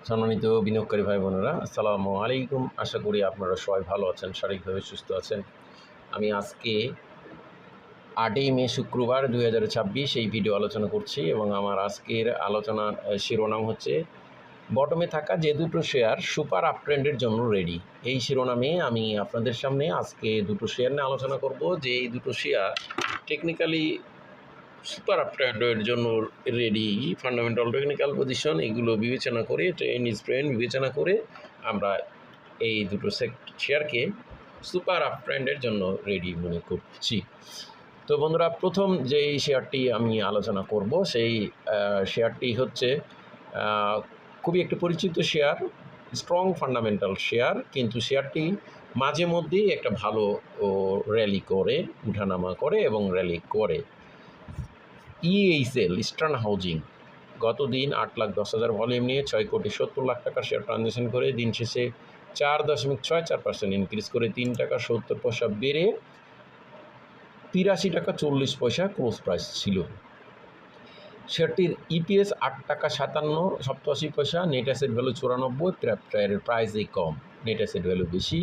সম্মানিত বিনিয়োগকারী ভাই বোনেরা, আসসালামু আলাইকুম। আশা করি আপনারা সবাই ভালো আছেন, শারীরিকভাবে সুস্থ আছেন। আমি আজকে 8ই মে শুক্রবার 2026 এই ভিডিও আলোচনা করছি এবং আমার আজকের আলোচনার শিরোনাম হচ্ছে বটমে থাকা যে দুটো শেয়ার সুপার আপট্রেন্ডের জন্য রেডি। এই শিরোনামে আমি আপনাদের সামনে আজকে দুটো শেয়ার নিয়ে আলোচনা করব যে এই দুটো শেয়ার টেকনিক্যালি সুপার আপট্রেন্ডের জন্য রেডি। ফান্ডামেন্টাল টেকনিক্যাল পজিশন এগুলো বিবেচনা করে, ট্রেন্ড বিবেচনা করে আমরা এই দুটো শেয়ারকে সুপার আপট্রেন্ডের জন্য রেডি মনে করছি। তো বন্ধুরা, প্রথম যেই শেয়ারটি আমি আলোচনা করব সেই শেয়ারটি হচ্ছে খুবই একটি পরিচিত শেয়ার, স্ট্রং ফান্ডামেন্টাল শেয়ার, কিন্তু শেয়ারটি মাঝে মধ্যেই একটা ভালো র্যালি করে, উঠানামা করে এবং র্যালি করে। EHL ইস্টার্ন হাউজিং গত দিন 8,10,000 ভলিউম নিয়ে 6,70,00,000 টাকার শেয়ার ট্রানজ্যাকশন করে দিন শেষে 4.64% ইনক্রিজ করে 3 টাকা 70 পয়সা বেড়ে 83 টাকা 40 পয়সা ক্লোজ প্রাইস ছিল। শেয়ারটির EPS 8 টাকা 87 পয়সা, নেট অ্যাসেট ভ্যালু 94, প্রাইসই কম, নেট অ্যাসেট ভ্যালু বেশি।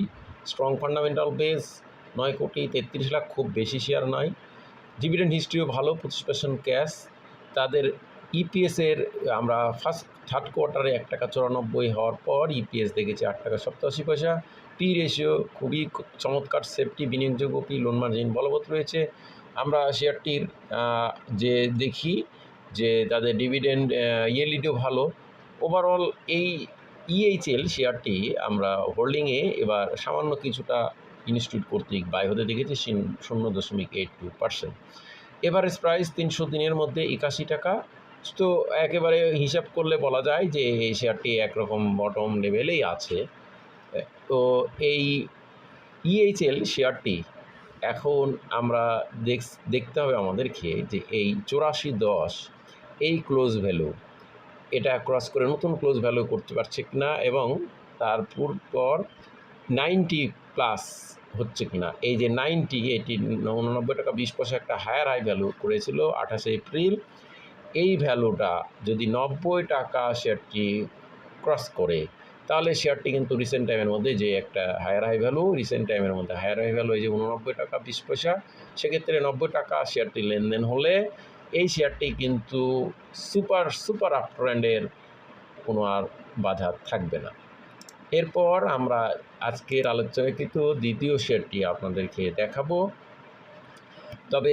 স্ট্রং ফান্ডামেন্টাল বেস 9,33,00,000, খুব বেশি শেয়ার নয়। ডিভিডেন্ড হিস্ট্রিও ভালো, 25% ক্যাশ। তাদের ইপিএসের আমরা থার্ড কোয়ার্টারে 1 টাকা 94 হওয়ার পর ইপিএস দেখেছি 8 টাকা 87 পয়সা। পি রেশিও খুবই চমৎকার, সেফটি, বিনিয়োগযোগ্য পি, লোন মার্জিন বলবৎ রয়েছে। আমরা শেয়ারটির যে দেখি যে তাদের ডিভিডেন্ড ইয়েলিটিও ভালো। ওভারঅল এই EHL শেয়ারটি আমরা হোল্ডিংয়ে এবার সামান্য কিছুটা ইনস্টিটিউট কর্তৃক বাই হতে দেখেছি 0.82%। এভারেজ প্রাইস 300 দিনের মধ্যে 81 টাকা। তো একেবারে হিসাব করলে বলা যায় যে এই শেয়ারটি একরকম বটম লেভেলেই আছে। তো এই EHL শেয়ারটি এখন আমরা দেখতে হবে আমাদেরকে যে এই 84.10 এই ক্লোজ ভ্যালু, এটা ক্রস করে নতুন ক্লোজ ভ্যালু করতে পারছে কিনা এবং তারপর 90+ হচ্ছে কিনা। এই যে 90, এটি 89 টাকা 20 পয়সা একটা হায়ার হাই ভ্যালু করেছিল 28 এপ্রিল। এই ভ্যালুটা যদি 90 টাকা শেয়ারটি ক্রস করে, তাহলে শেয়ারটি কিন্তু রিসেন্ট টাইমের মধ্যে যে একটা হায়ার হাই ভ্যালু, রিসেন্ট টাইমের মধ্যে হায়ার হাই ভ্যালু এই যে 89 টাকা 20 পয়সা, সেক্ষেত্রে 90 টাকা শেয়ারটি লেনদেন হলে এই শেয়ারটি কিন্তু সুপার আপট্রেন্ডের কোনো আর বাধা থাকবে না। এরপর আমরা আজকের আলোচনাকৃত দ্বিতীয় শেয়ারটি আপনাদেরকে দেখাবো। তবে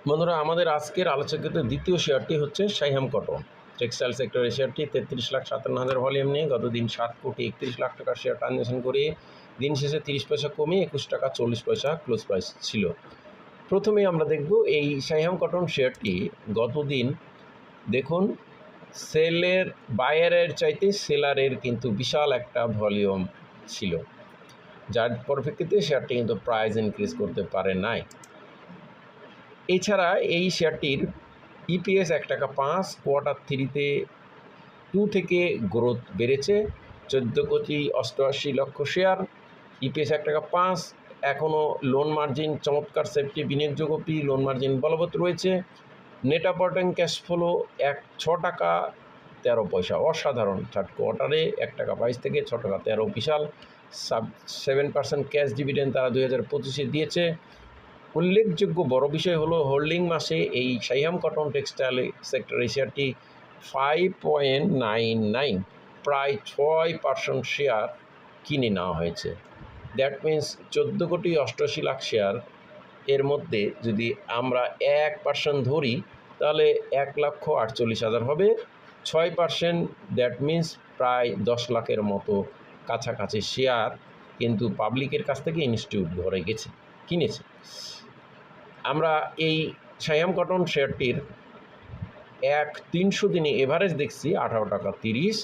বন্ধুরা, আমাদের আজকের আলোচনাকৃত দ্বিতীয় শেয়ারটি হচ্ছে সাইহাম কটন টেক্সটাইল সেক্টরের শেয়ারটি। 33,57,000 ভলিউম নিয়ে গত দিন 7,31,00,000 টাকার শেয়ার ট্রানজ্যাকশন করে দিন শেষে 30 পয়সা কমে 21 টাকা 40 পয়সা ক্লোজ প্রাইস ছিল। প্রথমে আমরা দেখব এই সাইহাম কটন শেয়ারটি গত দিন দেখুন বায়ারের চাইতে সেলারের কিন্তু বিশাল একটা ভলিউম ছিল, যার পরিপ্রেক্ষিতে শেয়ারটি কিন্তু প্রাইস ইনক্রিজ করতে পারে নাই। এছাড়া এই শেয়ারটির EPS 1 টাকা 5, কোয়ার্টার 3-তে 2 থেকে গ্রোথ বেড়েছে 14,88,00,000 শেয়ার, EPS 1 টাকা 5। এখনও লোন মার্জিন চমৎকার, সেফটি, বিনিয়োগযোগ্য পি, লোন মার্জিন বলবৎ রয়েছে। নেট অপারেটিং ক্যাশ ফ্লো 6 টাকা 13 পয়সা, অসাধারণ। থার্ড কোয়ার্টারে 1 টাকা 22 থেকে 6 টাকা 13, বিশাল। 7% ক্যাশ ডিভিডেন্ড তারা 2025-এ দিয়েছে। উল্লেখযোগ্য বড় বিষয় হলো হোল্ডিং মাসে এই সাইহাম কটন টেক্সটাইল সেক্টরের শেয়ারটি 5.99, প্রায় 6% শেয়ার কিনে নেওয়া হয়েছে। দ্যাট মিন্স 14,88,00,000 শেয়ার, এর মধ্যে যদি আমরা 1% ধরি তাহলে 1,48,000 হবে। 6%, দ্যাট মিন্স প্রায় 10 লাখের মতো কাছাকাছি শেয়ার কিন্তু পাবলিকের কাছ থেকে ইনস্টিটিউট ধরে কিনেছে। আমরা এই সাইহাম কটন শেয়ারটির 300 দিনে এভারেজ দেখছি 18 টাকা 30,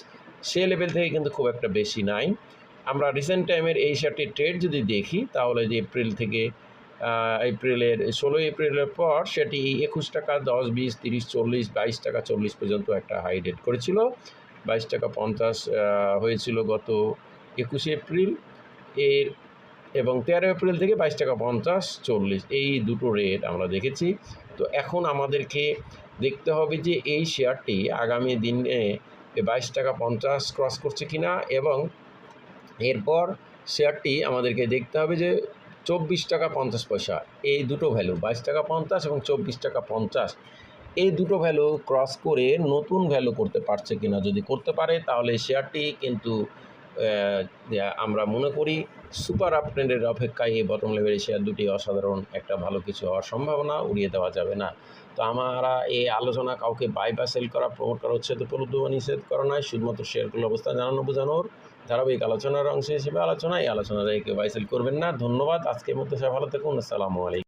সে লেভেল থেকে কিন্তু খুব একটা বেশি নাই। আমরা রিসেন্ট টাইমের এই শেয়ারটির ট্রেড যদি দেখি তাহলে যে এপ্রিলের 16 এপ্রিলের পর সেটি 21 টাকা 10, 20, 30, 40, 22 টাকা 40 পর্যন্ত একটা হাই রেট করেছিল। 22 টাকা 50 হয়েছিল গত 21 এপ্রিল এর, এবং 13 এপ্রিল থেকে 22 টাকা 50, 40 এই দুটো রেট আমরা দেখেছি। তো এখন আমাদেরকে দেখতে হবে যে এই শেয়ারটি আগামী দিনে 22.50 টাকা ক্রস করছে কিনা, এবং এরপর শেয়ারটি আমাদেরকে দেখতে হবে যে 24.50 টাকা, এই দুটো ভ্যালু 22.50 টাকা এবং 24.50 টাকা, এই দুটো ভ্যালু ক্রস করে নতুন ভ্যালু করতে পারছে কিনা। যদি করতে পারে তাহলে শেয়ারটি কিন্তু আমরা মনে করি সুপার আপট্রেন্ডের অপেক্ষায় এই বটম লেভেলের শেয়ার দুটি অসাধারণ একটা ভালো কিছু হওয়ার সম্ভাবনা উড়িয়ে দেওয়া যাবে না। তো আমরা এই আলোচনা কাউকে বাই বা সেল করা, প্রমোট করা, উচ্ছেদ নিষেধ করা নয়, শুধুমাত্র শেয়ারগুলোর অবস্থা জানানো বোঝানোর ধারাবাহিক আলোচনার অংশ হিসেবে আলোচনা। এই আলোচনায় কেউ বাই সেল করবেন না। ধন্যবাদ। আজকের মতো সবাই ভালো থাকুন। আসসালামু আলাইকুম।